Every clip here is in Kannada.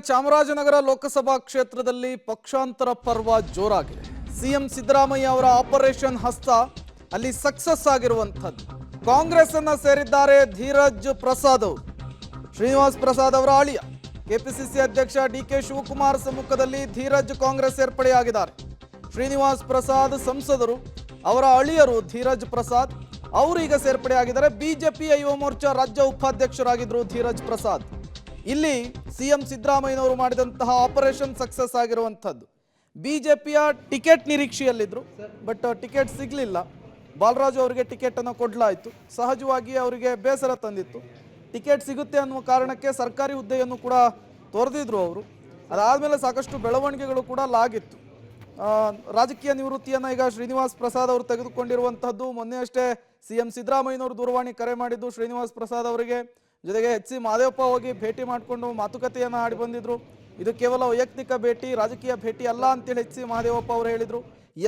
ಚಾಮರಾಜನಗರ ಲೋಕಸಭಾ ಕ್ಷೇತ್ರದಲ್ಲಿ ಪಕ್ಷಾಂತರ ಪರ್ವ ಜೋರಾಗಿದೆ. ಸಿಎಂ ಸಿದ್ದರಾಮಯ್ಯ ಅವರ ಆಪರೇಷನ್ ಹಸ್ತ ಅಲ್ಲಿ ಸಕ್ಸಸ್ ಆಗಿರುವಂತದ್ದು. ಕಾಂಗ್ರೆಸ್ ಅನ್ನ ಸೇರಿದ್ದಾರೆ ಧೀರಜ್ ಪ್ರಸಾದ್ ಅವರು. ಶ್ರೀನಿವಾಸ್ ಪ್ರಸಾದ್ ಅವರ ಅಳಿಯ ಕೆಪಿಸಿಸಿ ಅಧ್ಯಕ್ಷ ಡಿಕೆ ಶಿವಕುಮಾರ್ ಸಮ್ಮುಖದಲ್ಲಿ ಧೀರಜ್ ಕಾಂಗ್ರೆಸ್ ಸೇರ್ಪಡೆಯಾಗಿದ್ದಾರೆ. ಶ್ರೀನಿವಾಸ್ ಪ್ರಸಾದ್ ಸಂಸದರು, ಅವರ ಅಳಿಯರು ಧೀರಜ್ ಪ್ರಸಾದ್ ಅವರು ಈಗ ಸೇರ್ಪಡೆಯಾಗಿದ್ದಾರೆ. ಬಿಜೆಪಿ ಯುವ ಮೋರ್ಚಾ ರಾಜ್ಯ ಉಪಾಧ್ಯಕ್ಷರಾಗಿದ್ದರು ಧೀರಜ್ ಪ್ರಸಾದ್. ಇಲ್ಲಿ ಸಿಎಂ ಸಿದ್ದರಾಮಯ್ಯನವರು ಮಾಡಿದಂತಹ ಆಪರೇಷನ್ ಸಕ್ಸಸ್ ಆಗಿರುವಂಥದ್ದು. ಬಿಜೆಪಿಯ ಟಿಕೆಟ್ ನಿರೀಕ್ಷೆಯಲ್ಲಿದ್ದರು, ಬಟ್ ಟಿಕೆಟ್ ಸಿಗಲಿಲ್ಲ. ಬಾಲರಾಜು ಅವರಿಗೆ ಟಿಕೆಟ್ ಅನ್ನು ಕೊಡಲಾಯಿತು. ಸಹಜವಾಗಿ ಅವರಿಗೆ ಬೇಸರ ತಂದಿತ್ತು. ಟಿಕೆಟ್ ಸಿಗುತ್ತೆ ಅನ್ನುವ ಕಾರಣಕ್ಕೆ ಸರ್ಕಾರಿ ಹುದ್ದೆಯನ್ನು ಕೂಡ ತೊರೆದಿದ್ರು ಅವರು. ಅದಾದಮೇಲೆ ಸಾಕಷ್ಟು ಬೆಳವಣಿಗೆಗಳು ಕೂಡ ಆಗಿತ್ತು. ರಾಜಕೀಯ ನಿವೃತ್ತಿಯನ್ನು ಈಗ ಶ್ರೀನಿವಾಸ್ ಪ್ರಸಾದ್ ಅವರು ತೆಗೆದುಕೊಂಡಿರುವಂತಹದ್ದು. ಮೊನ್ನೆ ಅಷ್ಟೇ ಸಿಎಂ ಸಿದ್ದರಾಮಯ್ಯನವರು ದೂರವಾಣಿ ಕರೆ ಮಾಡಿದ್ದು ಶ್ರೀನಿವಾಸ್ ಪ್ರಸಾದ್ ಅವರಿಗೆ. ಜೊತೆಗೆ ಎಚ್ ಸಿ ಮಹದೇವಪ್ಪ ಹೋಗಿ ಭೇಟಿ ಮಾಡಿಕೊಂಡು ಮಾತುಕತೆಯನ್ನು ಆಡಿ ಬಂದಿದ್ರು. ಇದು ಕೇವಲ ವೈಯಕ್ತಿಕ ಭೇಟಿ, ರಾಜಕೀಯ ಭೇಟಿ ಅಲ್ಲ ಅಂತೇಳಿ ಎಚ್ ಸಿ ಮಹದೇವಪ್ಪ ಅವರು ಹೇಳಿದರು.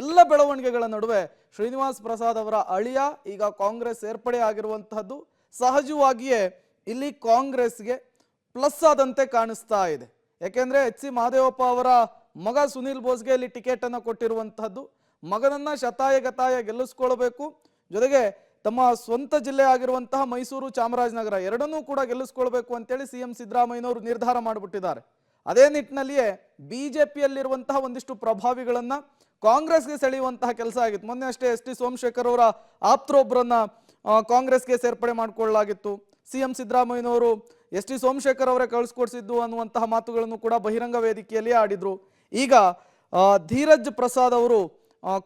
ಎಲ್ಲ ಬೆಳವಣಿಗೆಗಳ ನಡುವೆ ಶ್ರೀನಿವಾಸ್ ಪ್ರಸಾದ್ ಅವರ ಅಳಿಯ ಈಗ ಕಾಂಗ್ರೆಸ್ ಸೇರ್ಪಡೆ ಆಗಿರುವಂತಹದ್ದು ಸಹಜವಾಗಿಯೇ ಇಲ್ಲಿ ಕಾಂಗ್ರೆಸ್ಗೆ ಪ್ಲಸ್ ಆದಂತೆ ಕಾಣಿಸ್ತಾ ಇದೆ. ಯಾಕೆಂದ್ರೆ ಎಚ್ ಸಿ ಮಹದೇವಪ್ಪ ಅವರ ಮಗ ಸುನೀಲ್ ಬೋಸ್ಗೆ ಇಲ್ಲಿ ಟಿಕೆಟ್ ಅನ್ನು ಕೊಟ್ಟಿರುವಂತಹದ್ದು. ಮಗನನ್ನ ಶತಾಯಗತಾಯ ಗೆಲ್ಲಿಸ್ಕೊಳ್ಬೇಕು, ಜೊತೆಗೆ ತಮ್ಮ ಸ್ವಂತ ಜಿಲ್ಲೆ ಆಗಿರುವಂತಹ ಮೈಸೂರು, ಚಾಮರಾಜನಗರ ಎರಡನ್ನೂ ಕೂಡ ಗೆಲ್ಲಿಸ್ಕೊಳ್ಬೇಕು ಅಂತೇಳಿ ಸಿಎಂ ಸಿದ್ದರಾಮಯ್ಯನವರು ನಿರ್ಧಾರ ಮಾಡಿಬಿಟ್ಟಿದ್ದಾರೆ. ಅದೇ ನಿಟ್ಟಿನಲ್ಲಿಯೇ ಬಿಜೆಪಿಯಲ್ಲಿರುವಂತಹ ಒಂದಿಷ್ಟು ಪ್ರಭಾವಿಗಳನ್ನ ಕಾಂಗ್ರೆಸ್ಗೆ ಸೆಳೆಯುವಂತಹ ಕೆಲಸ ಆಗಿತ್ತು. ಮೊನ್ನೆ ಅಷ್ಟೇ ಎಸ್ ಟಿ ಸೋಮಶೇಖರ್ ಅವರ ಆಪ್ತರೊಬ್ಬರನ್ನ ಕಾಂಗ್ರೆಸ್ಗೆ ಸೇರ್ಪಡೆ ಮಾಡಿಕೊಳ್ಳಲಾಗಿತ್ತು. ಸಿಎಂ ಸಿದ್ದರಾಮಯ್ಯನವರು ಎಸ್ ಟಿ ಸೋಮಶೇಖರ್ ಅವರೇ ಕಳಿಸ್ಕೊಡ್ಸಿದ್ದು ಅನ್ನುವಂತಹ ಮಾತುಗಳನ್ನು ಕೂಡ ಬಹಿರಂಗ ವೇದಿಕೆಯಲ್ಲಿ ಆಡಿದ್ರು. ಈಗ ಧೀರಜ್ ಪ್ರಸಾದ್ ಅವರು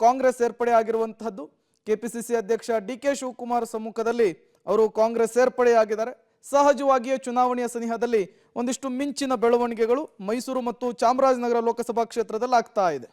ಕಾಂಗ್ರೆಸ್ ಸೇರ್ಪಡೆ ಆಗಿರುವಂತಹದ್ದು. ಕೆಪಿಸಿಸಿ ಅಧ್ಯಕ್ಷ ಡಿಕೆ ಶಿವಕುಮಾರ್ ಸಮ್ಮುಖದಲ್ಲಿ ಅವರು ಕಾಂಗ್ರೆಸ್ ಸೇರ್ಪಡೆಯಾಗಿದ್ದಾರೆ. ಸಹಜವಾಗಿಯೇ ಚುನಾವಣೆಯ ಸನಿಹದಲ್ಲಿ ಒಂದಿಷ್ಟು ಮಿಂಚಿನ ಬೆಳವಣಿಗೆಗಳು ಮೈಸೂರು ಮತ್ತು ಚಾಮರಾಜನಗರ ಲೋಕಸಭಾ ಕ್ಷೇತ್ರದಲ್ಲಿ ಆಗ್ತಾ ಇದೆ.